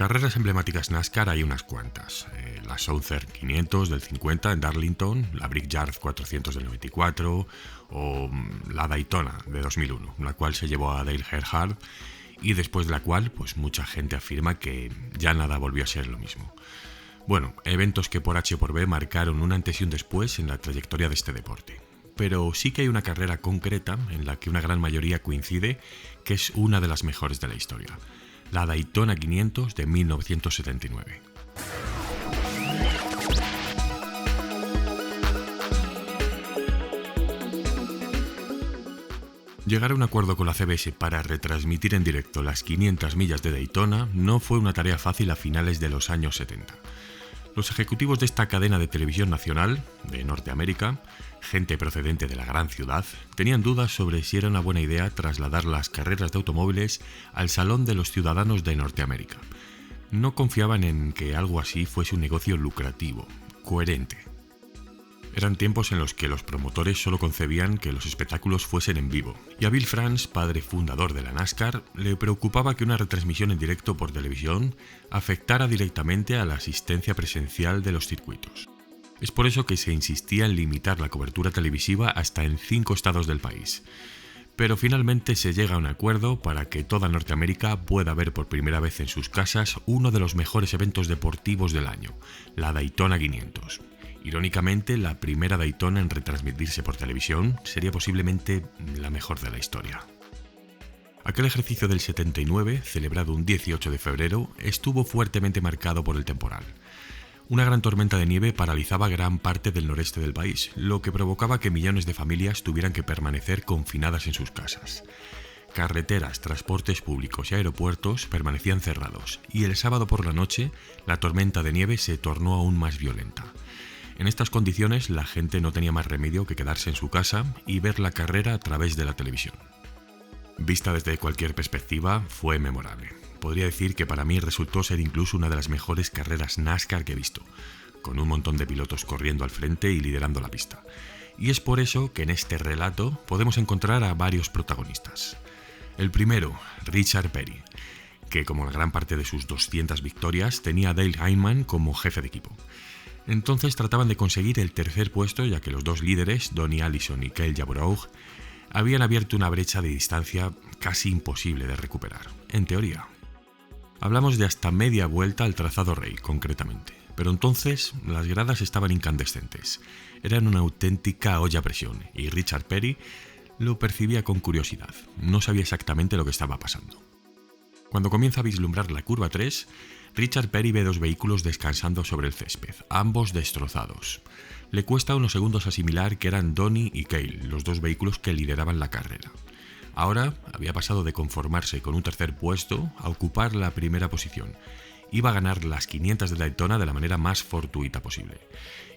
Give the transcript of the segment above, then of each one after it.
Carreras emblemáticas NASCAR hay unas cuantas. La Southern 500 del 50 en Darlington, la Brickyard 400 del 94 o la Daytona de 2001, la cual se llevó a Dale Earnhardt y después de la cual pues mucha gente afirma que ya nada volvió a ser lo mismo. Bueno, eventos que por H o por B marcaron un antes y un después en la trayectoria de este deporte. Pero sí que hay una carrera concreta en la que una gran mayoría coincide que es una de las mejores de la historia. La Daytona 500 de 1979. Llegar a un acuerdo con la CBS para retransmitir en directo las 500 millas de Daytona no fue una tarea fácil a finales de los años 70. Los ejecutivos de esta cadena de televisión nacional, de Norteamérica, gente procedente de la gran ciudad, tenían dudas sobre si era una buena idea trasladar las carreras de automóviles al Salón de los Ciudadanos de Norteamérica. No confiaban en que algo así fuese un negocio lucrativo, coherente. Eran tiempos en los que los promotores solo concebían que los espectáculos fuesen en vivo, y a Bill France, padre fundador de la NASCAR, le preocupaba que una retransmisión en directo por televisión afectara directamente a la asistencia presencial de los circuitos. Es por eso que se insistía en limitar la cobertura televisiva hasta en 5 estados del país. Pero finalmente se llega a un acuerdo para que toda Norteamérica pueda ver por primera vez en sus casas uno de los mejores eventos deportivos del año, la Daytona 500. Irónicamente, la primera Daytona en retransmitirse por televisión sería posiblemente la mejor de la historia. Aquel ejercicio del 79, celebrado un 18 de febrero, estuvo fuertemente marcado por el temporal. Una gran tormenta de nieve paralizaba gran parte del noreste del país, lo que provocaba que millones de familias tuvieran que permanecer confinadas en sus casas. Carreteras, transportes públicos y aeropuertos permanecían cerrados, y el sábado por la noche la tormenta de nieve se tornó aún más violenta. En estas condiciones la gente no tenía más remedio que quedarse en su casa y ver la carrera a través de la televisión. Vista desde cualquier perspectiva, fue memorable. Podría decir que para mí resultó ser incluso una de las mejores carreras NASCAR que he visto, con un montón de pilotos corriendo al frente y liderando la pista. Y es por eso que en este relato podemos encontrar a varios protagonistas. El primero, Richard Petty, que como la gran parte de sus 200 victorias tenía a Dale Earnhardt como jefe de equipo. Entonces trataban de conseguir el tercer puesto, ya que los dos líderes, Donnie Allison y Cale Yarborough, habían abierto una brecha de distancia casi imposible de recuperar, en teoría. Hablamos de hasta media vuelta al trazado rey, concretamente, pero entonces las gradas estaban incandescentes, eran una auténtica olla a presión, y Richard Petty lo percibía con curiosidad, no sabía exactamente lo que estaba pasando. Cuando comienza a vislumbrar la curva 3, Richard Petty ve 2 vehículos descansando sobre el césped, ambos destrozados. Le cuesta unos segundos asimilar que eran Donnie y Cale, los 2 vehículos que lideraban la carrera. Ahora había pasado de conformarse con un tercer puesto a ocupar la primera posición. Iba a ganar las 500 de Daytona de la manera más fortuita posible.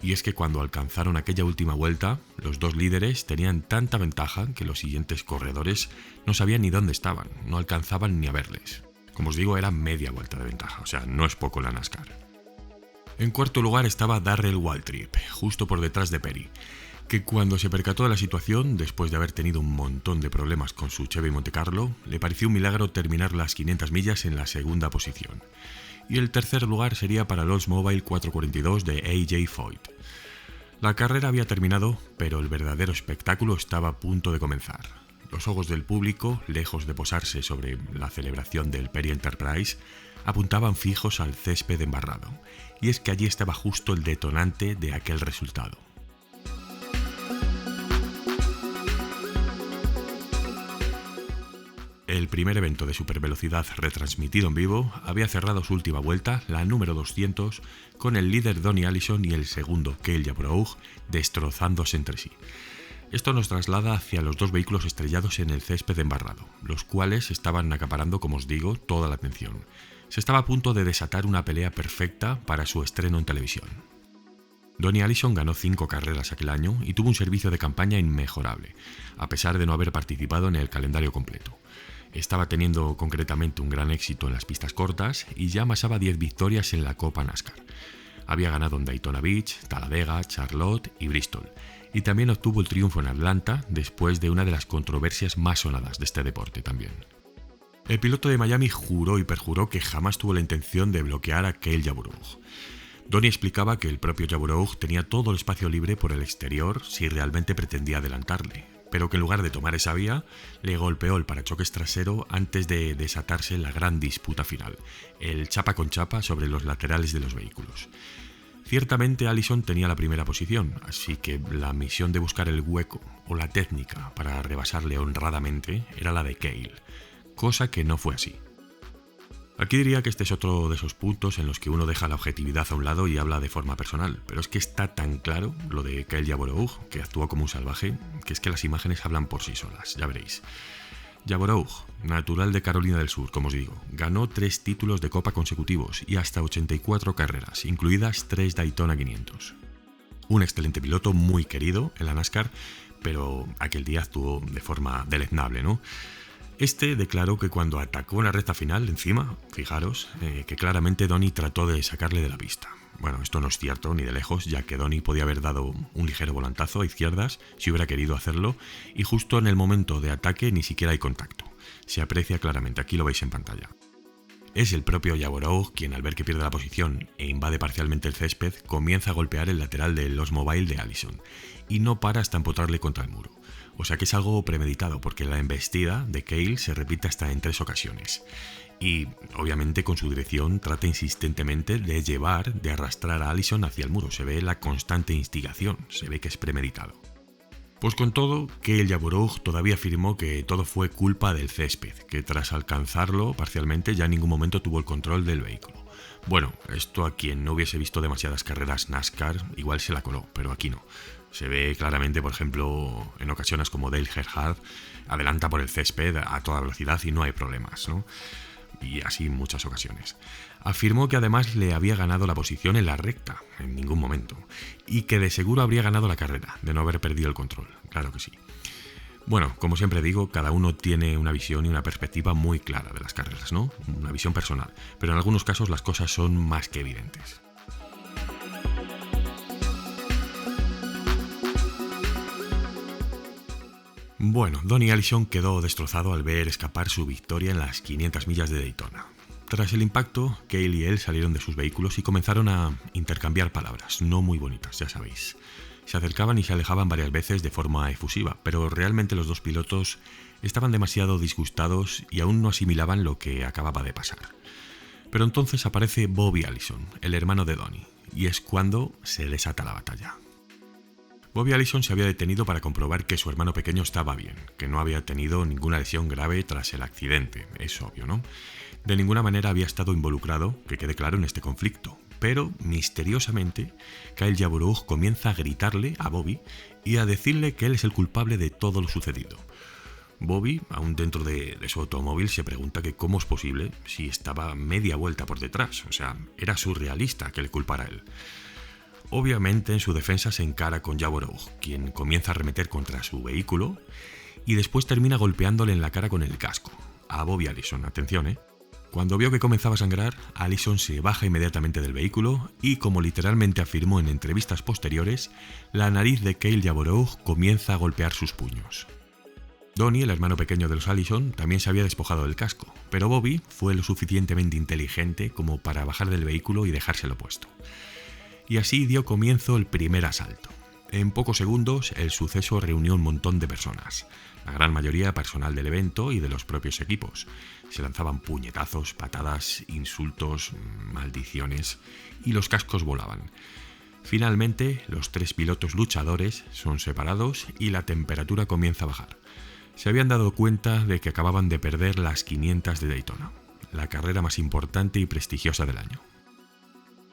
Y es que cuando alcanzaron aquella última vuelta, los 2 líderes tenían tanta ventaja que los siguientes corredores no sabían ni dónde estaban, no alcanzaban ni a verles. Como os digo, era media vuelta de ventaja, o sea, no es poco la NASCAR. En cuarto lugar estaba Darrell Waltrip, justo por detrás de Petty, que cuando se percató de la situación, después de haber tenido un montón de problemas con su Chevy Monte Carlo, le pareció un milagro terminar las 500 millas en la segunda posición. Y el tercer lugar sería para el Oldsmobile 442 de A.J. Foyt. La carrera había terminado, pero el verdadero espectáculo estaba a punto de comenzar. Los ojos del público, lejos de posarse sobre la celebración del Petty Enterprise, apuntaban fijos al césped embarrado, y es que allí estaba justo el detonante de aquel resultado. El primer evento de supervelocidad retransmitido en vivo había cerrado su última vuelta, la número 200, con el líder Donnie Allison y el segundo Cale Yarborough destrozándose entre sí. Esto nos traslada hacia los 2 vehículos estrellados en el césped embarrado, los cuales estaban acaparando, como os digo, toda la atención. Se estaba a punto de desatar una pelea perfecta para su estreno en televisión. Donnie Allison ganó 5 carreras aquel año y tuvo un servicio de campaña inmejorable, a pesar de no haber participado en el calendario completo. Estaba teniendo concretamente un gran éxito en las pistas cortas y ya amasaba 10 victorias en la Copa NASCAR. Había ganado en Daytona Beach, Talladega, Charlotte y Bristol, y también obtuvo el triunfo en Atlanta después de una de las controversias más sonadas de este deporte también. El piloto de Miami juró y perjuró que jamás tuvo la intención de bloquear a Cale Yarborough. Donny explicaba que el propio Yarborough tenía todo el espacio libre por el exterior si realmente pretendía adelantarle, pero que en lugar de tomar esa vía, le golpeó el parachoques trasero antes de desatarse la gran disputa final, el chapa con chapa sobre los laterales de los vehículos. Ciertamente Allison tenía la primera posición, así que la misión de buscar el hueco o la técnica para rebasarle honradamente era la de Cale, cosa que no fue así. Aquí diría que este es otro de esos puntos en los que uno deja la objetividad a un lado y habla de forma personal, pero es que está tan claro lo de Cale Yarborough, que actuó como un salvaje, que es que las imágenes hablan por sí solas, ya veréis. Yarborough, natural de Carolina del Sur, como os digo, ganó 3 títulos de Copa consecutivos y hasta 84 carreras, incluidas 3 Daytona 500. Un excelente piloto, muy querido en la NASCAR, pero aquel día actuó de forma deleznable, ¿no? Este declaró que cuando atacó en la recta final, encima, fijaros, que claramente Donny trató de sacarle de la pista. Bueno, esto no es cierto ni de lejos, ya que Donny podía haber dado un ligero volantazo a izquierdas si hubiera querido hacerlo, y justo en el momento de ataque ni siquiera hay contacto. Se aprecia claramente, aquí lo veis en pantalla. Es el propio Yarborough quien, al ver que pierde la posición e invade parcialmente el césped, comienza a golpear el lateral del Oldsmobile de Allison, y no para hasta empotrarle contra el muro. O sea que es algo premeditado, porque la embestida de Cale se repite hasta en 3 ocasiones. Y, obviamente, con su dirección trata insistentemente de arrastrar a Allison hacia el muro. Se ve la constante instigación, se ve que es premeditado. Pues con todo, Cale Yarborough todavía afirmó que todo fue culpa del césped, que tras alcanzarlo parcialmente ya en ningún momento tuvo el control del vehículo. Bueno, esto a quien no hubiese visto demasiadas carreras NASCAR igual se la coló, pero aquí no. Se ve claramente, por ejemplo, en ocasiones como Dale Earnhardt adelanta por el césped a toda velocidad y no hay problemas, ¿no? Y así en muchas ocasiones. Afirmó que además le había ganado la posición en la recta, en ningún momento, y que de seguro habría ganado la carrera, de no haber perdido el control, claro que sí. Bueno, como siempre digo, cada uno tiene una visión y una perspectiva muy clara de las carreras, ¿no? Una visión personal, pero en algunos casos las cosas son más que evidentes. Bueno, Donny Allison quedó destrozado al ver escapar su victoria en las 500 millas de Daytona. Tras el impacto, Cale y él salieron de sus vehículos y comenzaron a intercambiar palabras, no muy bonitas, ya sabéis. Se acercaban y se alejaban varias veces de forma efusiva, pero realmente los dos pilotos estaban demasiado disgustados y aún no asimilaban lo que acababa de pasar. Pero entonces aparece Bobby Allison, el hermano de Donny, y es cuando se desata la batalla. Bobby Allison se había detenido para comprobar que su hermano pequeño estaba bien, que no había tenido ninguna lesión grave tras el accidente, es obvio, ¿no? De ninguna manera había estado involucrado, que quede claro, en este conflicto, pero misteriosamente Cale Yarborough comienza a gritarle a Bobby y a decirle que él es el culpable de todo lo sucedido. Bobby, aún dentro de su automóvil, se pregunta que cómo es posible si estaba media vuelta por detrás, o sea, era surrealista que le culpara a él. Obviamente en su defensa se encara con Yarborough, quien comienza a arremeter contra su vehículo y después termina golpeándole en la cara con el casco. A Bobby Allison, atención, Cuando vio que comenzaba a sangrar, Allison se baja inmediatamente del vehículo y, como literalmente afirmó en entrevistas posteriores, la nariz de Cale Yarborough comienza a golpear sus puños. Donny, el hermano pequeño de los Allison, también se había despojado del casco, pero Bobby fue lo suficientemente inteligente como para bajar del vehículo y dejárselo puesto. Y así dio comienzo el primer asalto. En pocos segundos el suceso reunió un montón de personas, la gran mayoría personal del evento y de los propios equipos. Se lanzaban puñetazos, patadas, insultos, maldiciones y los cascos volaban. Finalmente, los 3 pilotos luchadores son separados y la temperatura comienza a bajar. Se habían dado cuenta de que acababan de perder las 500 de Daytona, la carrera más importante y prestigiosa del año.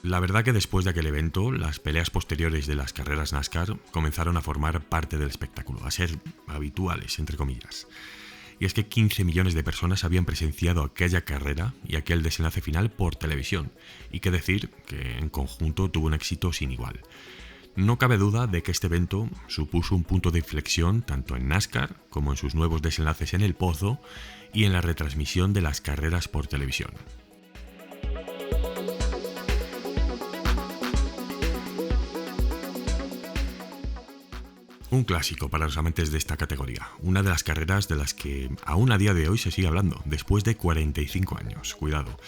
La verdad que después de aquel evento, las peleas posteriores de las carreras NASCAR comenzaron a formar parte del espectáculo, a ser habituales, entre comillas. Y es que 15 millones de personas habían presenciado aquella carrera y aquel desenlace final por televisión, y qué decir que en conjunto tuvo un éxito sin igual. No cabe duda de que este evento supuso un punto de inflexión tanto en NASCAR como en sus nuevos desenlaces en el pozo y en la retransmisión de las carreras por televisión. Un clásico para los amantes de esta categoría, una de las carreras de las que aún a día de hoy se sigue hablando, después de 45 años, cuidado.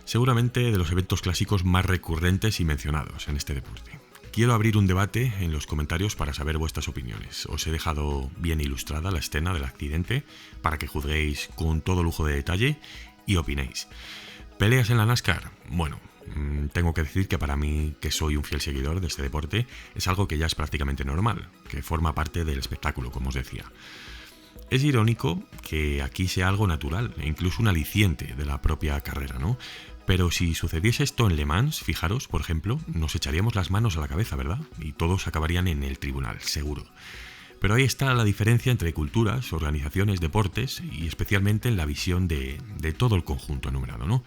Seguramente de los eventos clásicos más recurrentes y mencionados en este deporte. Quiero abrir un debate en los comentarios para saber vuestras opiniones. Os he dejado bien ilustrada la escena del accidente para que juzguéis con todo lujo de detalle y opinéis. ¿Peleas en la NASCAR? Bueno, tengo que decir que para mí, que soy un fiel seguidor de este deporte, es algo que ya es prácticamente normal, que forma parte del espectáculo, como os decía. Es irónico que aquí sea algo natural e incluso un aliciente de la propia carrera, ¿no? Pero si sucediese esto en Le Mans, fijaros, por ejemplo, nos echaríamos las manos a la cabeza, ¿verdad? Y todos acabarían en el tribunal, seguro. Pero ahí está la diferencia entre culturas, organizaciones, deportes y especialmente en la visión de todo el conjunto enumerado, ¿no?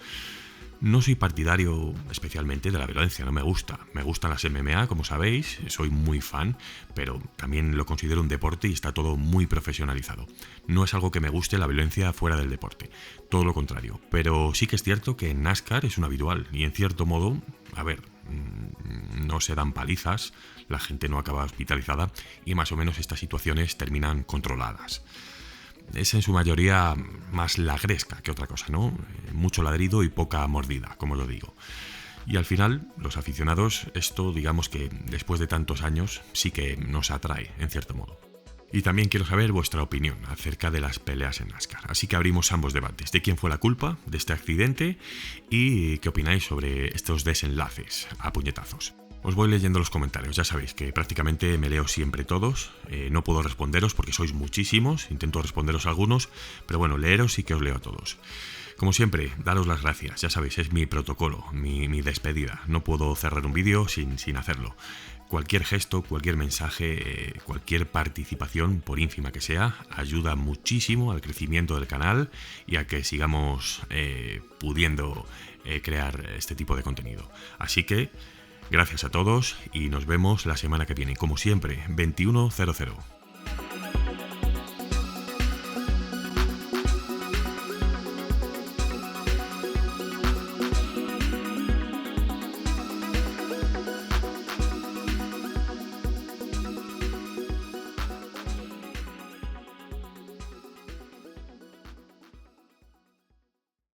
No soy partidario especialmente de la violencia, no me gusta. Me gustan las MMA, como sabéis, soy muy fan, pero también lo considero un deporte y está todo muy profesionalizado. No es algo que me guste la violencia fuera del deporte, todo lo contrario. Pero sí que es cierto que en NASCAR es un habitual y en cierto modo, no se dan palizas, la gente no acaba hospitalizada y más o menos estas situaciones terminan controladas. Es en su mayoría más lagresca que otra cosa, ¿no? Mucho ladrido y poca mordida, como lo digo. Y al final, los aficionados, esto digamos que después de tantos años sí que nos atrae, en cierto modo. Y también quiero saber vuestra opinión acerca de las peleas en NASCAR. Así que abrimos ambos debates. ¿De quién fue la culpa de este accidente? ¿Y qué opináis sobre estos desenlaces a puñetazos? Os voy leyendo los comentarios, ya sabéis que prácticamente me leo siempre todos, no puedo responderos porque sois muchísimos, intento responderos a algunos, pero bueno, leeros sí que os leo a todos. Como siempre, daros las gracias, ya sabéis, es mi protocolo, mi despedida, no puedo cerrar un vídeo sin hacerlo. Cualquier gesto, cualquier mensaje, cualquier participación, por ínfima que sea, ayuda muchísimo al crecimiento del canal y a que sigamos pudiendo crear este tipo de contenido. Así que gracias a todos y nos vemos la semana que viene, como siempre, 21:00.